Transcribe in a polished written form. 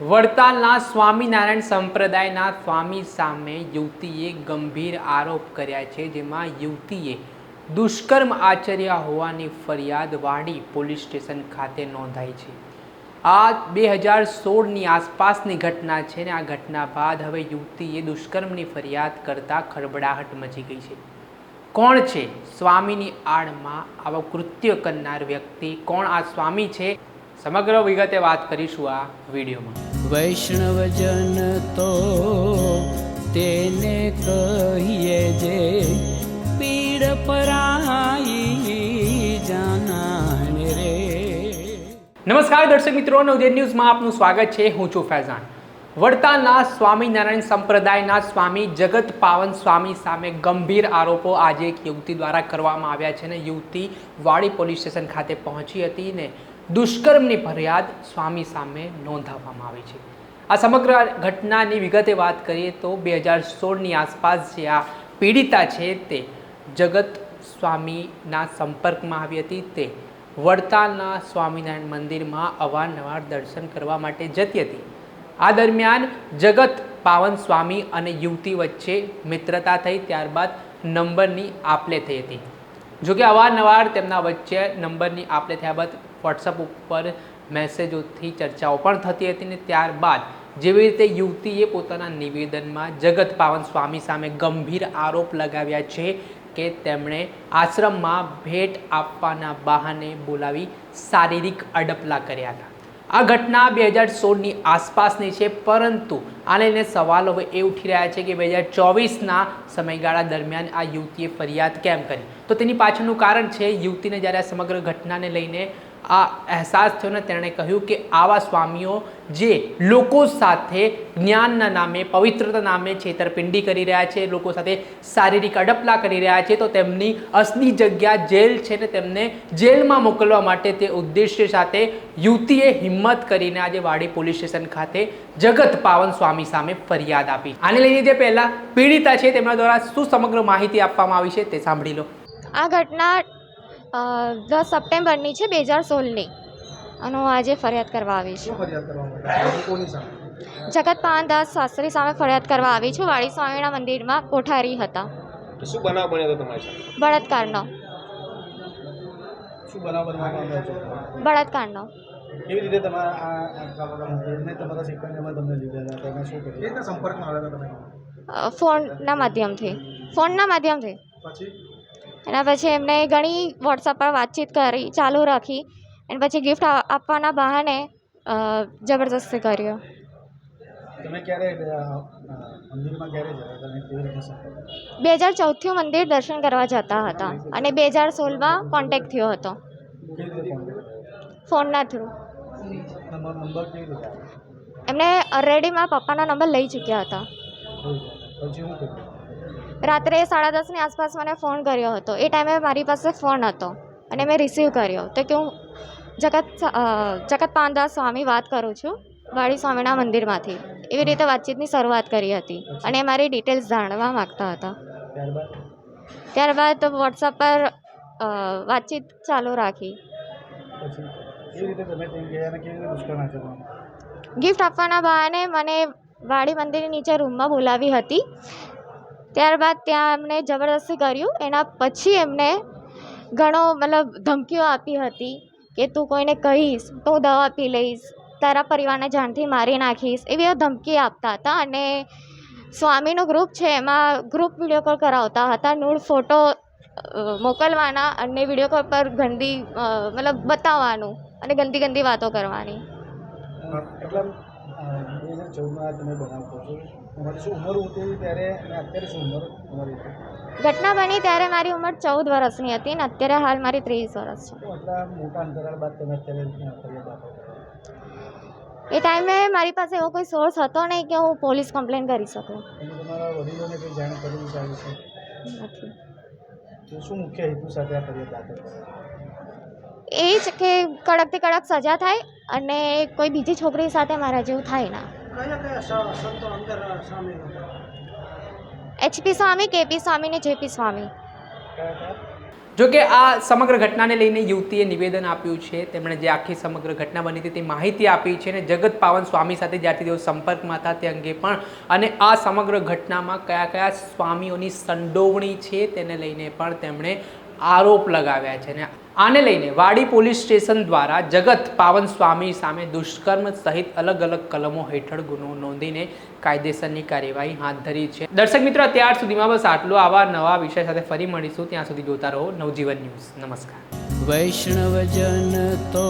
વડતાલના સ્વામિનારાયણ સંપ્રદાયના સ્વામી સામે યુવતીએ ગંભીર આરોપ કર્યા છે, જેમાં યુવતીએ દુષ્કર્મ આચર્યા હોવાની ફરિયાદ વાડી પોલીસ સ્ટેશન ખાતે નોંધાઈ છે। આ 2016ની આસપાસની ઘટના છે ને આ ઘટના બાદ હવે યુવતીએ દુષ્કર્મની ફરિયાદ કરતા ખળબળાહટ મચી ગઈ છે। કોણ છે સ્વામીની આડમાં આવા કૃત્ય કરનાર વ્યક્તિ? કોણ આ સ્વામી છે? સમગ્ર વિગતે વાત કરીશું આ વિડીયોમાં। વૈષ્ણવજન તો તેને કહીએ જે પીડ પરાઈ જાનાને રે। નમસ્કાર દર્શક મિત્રો, નવોદય ન્યૂઝમાં આપનું સ્વાગત છે। હું છું ફૈઝાન। વડતાલના સ્વામિનારાયણ સંપ્રદાયના સ્વામી જગત પાવન સ્વામી સામે ગંભીર આરોપો આજે એક યુવતી દ્વારા કરવામાં આવ્યા છે ને યુવતી વાડી પોલીસ સ્ટેશન ખાતે પહોંચી હતી ને દુષ્કર્મની ફરિયાદ સ્વામી સામે નોંધાવવામાં આવી છે। આ સમગ્ર ઘટનાની વિગતે વાત કરીએ તો 2016ની આસપાસ જે આ પીડિતા છે તે જગત સ્વામીના સંપર્કમાં આવી હતી। તે વડતાલના સ્વામિનારાયણ મંદિરમાં અવારનવાર દર્શન કરવા માટે જતી હતી। આ દરમિયાન જગત પાવન સ્વામી અને યુવતી વચ્ચે મિત્રતા થઈ, ત્યારબાદ નંબરની આપ-લે થઈ હતી। જોકે અવારનવાર તેમના વચ્ચે નંબરની આપ-લે થયા બાદ વોટ્સઅપ ઉપર મેસેજોથી ચર્ચાઓ પણ થતી હતી ને ત્યારબાદ જેવી રીતે યુવતીએ પોતાના નિવેદનમાં જગત પાવન સ્વામી સામે ગંભીર આરોપ લગાવ્યા છે કે તેમણે આશ્રમમાં ભેટ આપવાના બહાને બોલાવી શારીરિક અડપલા કર્યા હતા। આ ઘટના 2016ની આસપાસની છે, પરંતુ આને લઈને સવાલો હવે એ ઉઠી રહ્યા છે કે 2024ના સમયગાળા દરમિયાન આ યુવતીએ ફરિયાદ કેમ કરી? તો તેની પાછળનું કારણ છે યુવતીને જ્યારે આ સમગ્ર ઘટનાને લઈને આ અહેસાસ થયો ને તેણે કહ્યું કે આવા સ્વામીઓ જે લોકો સાથે જ્ઞાનના નામે, પવિત્રતા નામે છેતરપિંડી કરી રહ્યા છે, લોકો સાથે શારીરિક અડપલા કરી રહ્યા છે, તો તેમની અસલી જગ્યા જેલ છે ને તેમને જેલમાં મોકલવા માટે તે ઉદ્દેશ્ય સાથે યુવતીએ હિંમત કરીને આજે વાડી પોલીસ સ્ટેશન ખાતે જગત પાવન સ્વામી સામે ફરિયાદ આપી। આને લઈને જે પહેલા પીડિતા છે તેમના દ્વારા શું સમગ્ર માહિતી આપવામાં આવી છે તે સાંભળી લો। આ ઘટના 10 સપ્ટેમ્બરની છે 2016ની અને હું આજે ફરિયાદ કરવા આવી છું। જગત પાવનદાસ શાસ્ત્રી સામે ફરિયાદ કરવા આવી છું। વાડી સ્વામીના મંદિરમાં કોઠારી હતા। શું બનાવ બન્યો હતો તમારી સાથે? બળાત્કારનો શું બનાવ બનવામાં આવ્યો હતો? બળાત્કારનો કેવી રીતે તમારા આ મંદિરને તમારા સિકંદરમાં તમને લીધા હતા? તમે શું કર્યું? કેવી સંપર્કમાં આવ્યા હતા તમે? ફોનના માધ્યમથી પછી એના પછી એમને ઘણી વોટ્સઅપ પર વાતચીત કરી, ચાલુ રાખી અને પછી ગિફ્ટ આપવાના બહાને જબરદસ્તી કર્યો। તમે ક્યારે મંદિરમાં ક્યારે જતા હતા અને કેવી રીતે સંપર્ક? 2014થી મંદિર દર્શન કરવા જતા હતા અને 2016માં કોન્ટેક્ટ થયો હતો કેવી રીતે કોન્ટેક્ટ? ફોનના થ્રુ। નંબર કેવી રીતે આવ્યો? એમને ઓલરેડી મારા પપ્પાનો નંબર લઈ ચૂક્યા હતા। પછી શું કર્યું? રાત્રે 10:30ની આસપાસ મને ફોન કર્યો હતો। એ ટાઈમે મારી પાસે ફોન હતો અને મેં રિસીવ કર્યો તો કે હું જગત પાવનદાસ સ્વામી વાત કરું છું વાડી સ્વામીના મંદિરમાંથી। એવી રીતે વાતચીતની શરૂઆત કરી હતી અને મારી ડિટેલ્સ જાણવા માગતા હતા। ત્યારબાદ વોટ્સઅપ પર વાતચીત ચાલુ રાખી। પછી કેવી રીતે તમે ત્યાં ગયા અને કેવી રીતે દુષ્કર્મ આચરવામાં? ગિફ્ટ આપવાના બહાને મને વાડી મંદિરની નીચે રૂમમાં બોલાવી હતી। ત્યારબાદ ત્યાં એમને જબરદસ્તી કર્યું। એના પછી એમને ઘણો ધમકીઓ આપી હતી કે તું કોઈને કહીશ તો હું દવા પી લઈશ, તારા પરિવારને જાનથી મારી નાખીશ, એવી ધમકી આપતા હતા। અને સ્વામીનું ગ્રુપ છે એમાં ગ્રુપ વિડીયો કોલ કરાવતા હતા, નૂડ ફોટો મોકલવાના અને વિડીયો કોલ પર ગંદી બતાવવાનું અને ગંદી ગંદી વાતો કરવાની। એટલે 2014માં તમે બનાવતો છો, તમારી શું ઉંમર હતી ત્યારે અને અત્યારે શું ઉંમર તમારી હતી? ઘટના બની ત્યારે મારી ઉંમર 14 વર્ષની હતી અને અત્યારે હાલ મારી 30 વર્ષ છે। તો આટલા મોટા અંતરાળ બાદ તમે અત્યારે ફરિયાદ આપો? એ ટાઈમે મારી પાસે એવો કોઈ સોર્સ હતો નહીં કે હું પોલીસ કમ્પ્લેન કરી શકું। તમે તમારા વડીલોને કંઈ જાણ કરી વિચારી છે? નથી। તો શું મુખ્ય હેતુ સાથે આ ફરિયાદ દાખલ કરો? એ જ કે કડકથી કડક સજા થાય અને કોઈ બીજી છોકરી સાથે મારા જેવું થાય ના। કયા સંતો અંદર સામેલ હતા? HP સ્વામી, KP સ્વામી ને JP સ્વામી। કયા કયા? જો કે આ સમગ્ર ઘટનાને લઈને યુવતીએ નિવેદન આપ્યું છે. તેમણે જે આખી સમગ્ર ઘટના બની હતી તે માહિતી આપી છે અને જગત પાવન સ્વામી સાથે જ્યારથી તેઓ સંપર્કમાં હતા તે અંગે પણ અને આ સમગ્ર ઘટનામાં કયા કયા સ્વામીઓની સંડોવણી છે તેને લઈને પણ તેમણે આરોપ લગાવ્યા છે. અને આને લઈને વાડી પોલીસ સ્ટેશન દ્વારા જગત પાવન સ્વામી સામે દુષ્કર્મ સહિત અલગ અલગ કલમો હેઠળ ગુનો નોંધીને કાયદેસરની કાર્યવાહી હાથ ધરી છે. દર્શક મિત્રો, અત્યાર સુધીમાં બસ આટલું. આવા નવા વિષય સાથે ફરી મળીશું. ત્યાં સુધી જોતા રહો નવજીવન ન્યૂઝ. નમસ્કાર. વૈષ્ણવજન તો